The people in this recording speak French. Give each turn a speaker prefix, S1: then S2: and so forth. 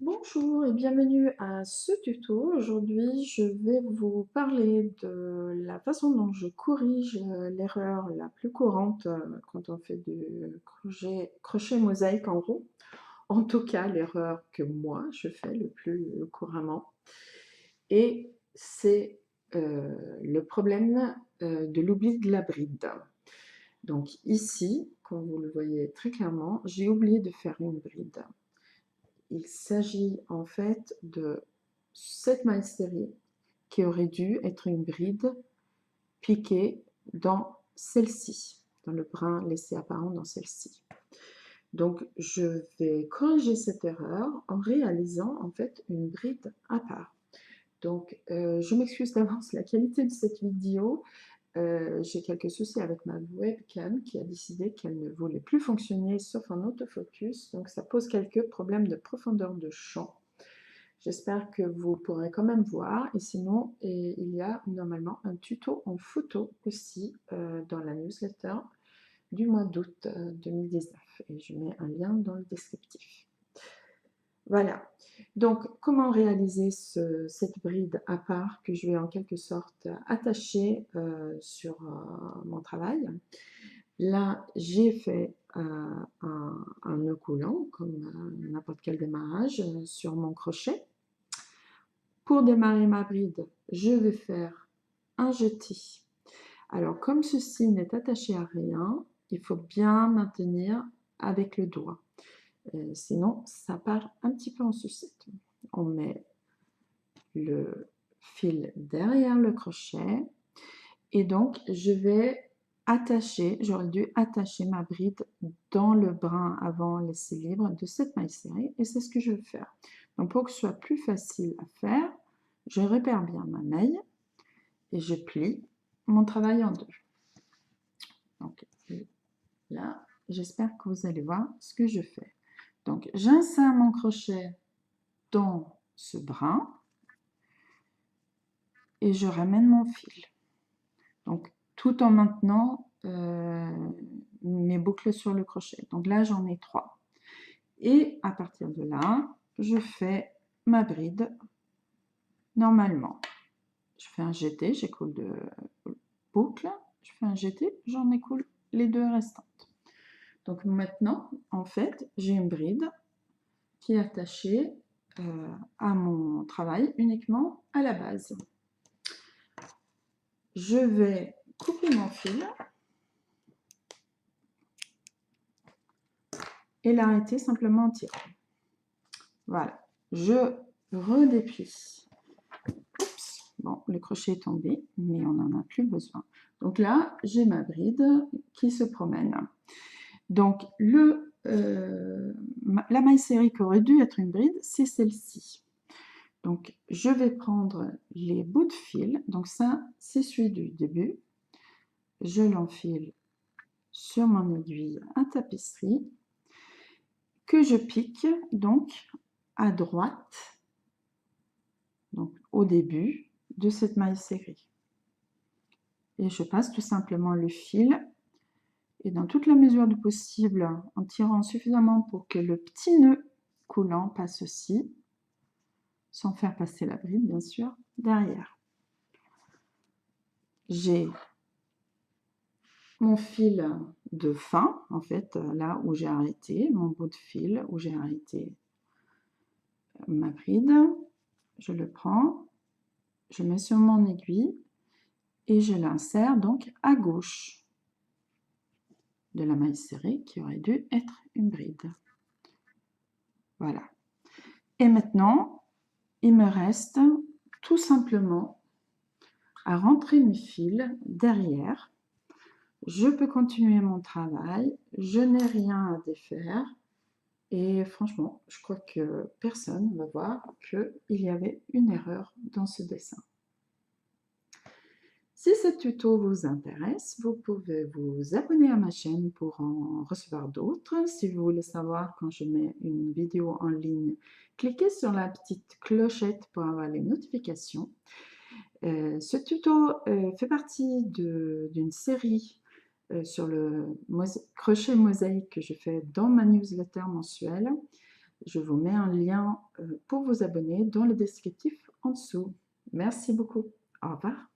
S1: Bonjour et bienvenue à ce tuto. Aujourd'hui, je vais vous parler de la façon dont je corrige l'erreur la plus courante quand on fait du crochet mosaïque en gros. En tout cas, l'erreur que moi je fais le plus couramment. Et c'est le problème de l'oubli de la bride. Donc ici, comme vous le voyez très clairement, j'ai oublié de faire une bride. Il s'agit en fait de cette maille serrée qui aurait dû être une bride piquée dans celle-ci, dans le brin laissé apparent dans celle-ci. Donc je vais corriger cette erreur en réalisant en fait une bride à part. Donc je m'excuse d'avance, la qualité de cette vidéo, j'ai quelques soucis avec ma webcam qui a décidé qu'elle ne voulait plus fonctionner sauf en autofocus, donc ça pose quelques problèmes de profondeur de champ. J'espère que vous pourrez quand même voir, et sinon il y a normalement un tuto en photo aussi dans la newsletter du mois d'août 2019, et je mets un lien dans le descriptif. Voilà, donc comment réaliser cette bride à part que je vais en quelque sorte attacher sur mon travail. Là, j'ai fait un nœud coulant, comme n'importe quel démarrage, sur mon crochet. Pour démarrer ma bride, je vais faire un jeté. Alors, comme ceci n'est attaché à rien, il faut bien maintenir avec le doigt. Sinon, ça part un petit peu en sucette. On met le fil derrière le crochet et donc je vais attacher, j'aurais dû attacher ma bride dans le brin avant laissé libre de cette maille serrée, et c'est ce que je vais faire. Donc pour que ce soit plus facile à faire, je repère bien ma maille et je plie mon travail en deux. Donc là, j'espère que vous allez voir ce que je fais. Donc j'insère mon crochet dans ce brin et je ramène mon fil. Donc tout en maintenant mes boucles sur le crochet. Donc là, j'en ai 3. Et à partir de là, je fais ma bride normalement. Je fais un jeté, j'écoule de boucles, je fais un jeté, j'en écoule les 2 restantes. Donc maintenant, en fait, j'ai une bride qui est attachée à mon travail uniquement à la base. Je vais couper mon fil et l'arrêter simplement en tirant. Voilà, je redéplie. Oups, bon, le crochet est tombé, mais on n'en a plus besoin. Donc là, j'ai ma bride qui se promène. Donc, la maille serrée qui aurait dû être une bride, c'est celle-ci. Donc, je vais prendre les bouts de fil. Donc ça, c'est celui du début. Je l'enfile sur mon aiguille à tapisserie que je pique donc à droite, donc au début de cette maille serrée. Et je passe tout simplement le fil, et dans toute la mesure du possible, en tirant suffisamment pour que le petit nœud coulant passe aussi, sans faire passer la bride bien sûr, derrière. J'ai mon fil de fin, en fait, là où j'ai arrêté, mon bout de fil où j'ai arrêté ma bride. Je le prends, je mets sur mon aiguille et je l'insère donc à gauche de la maille serrée qui aurait dû être une bride. Voilà. Et maintenant, il me reste tout simplement à rentrer mes fils derrière. Je peux continuer mon travail, je n'ai rien à défaire et franchement, je crois que personne va voir qu'il y avait une erreur dans ce dessin. Si ce tuto vous intéresse, vous pouvez vous abonner à ma chaîne pour en recevoir d'autres. Si vous voulez savoir quand je mets une vidéo en ligne, cliquez sur la petite clochette pour avoir les notifications. Ce tuto fait partie d'une série sur le crochet mosaïque que je fais dans ma newsletter mensuelle. Je vous mets un lien pour vous abonner dans le descriptif en dessous. Merci beaucoup. Au revoir.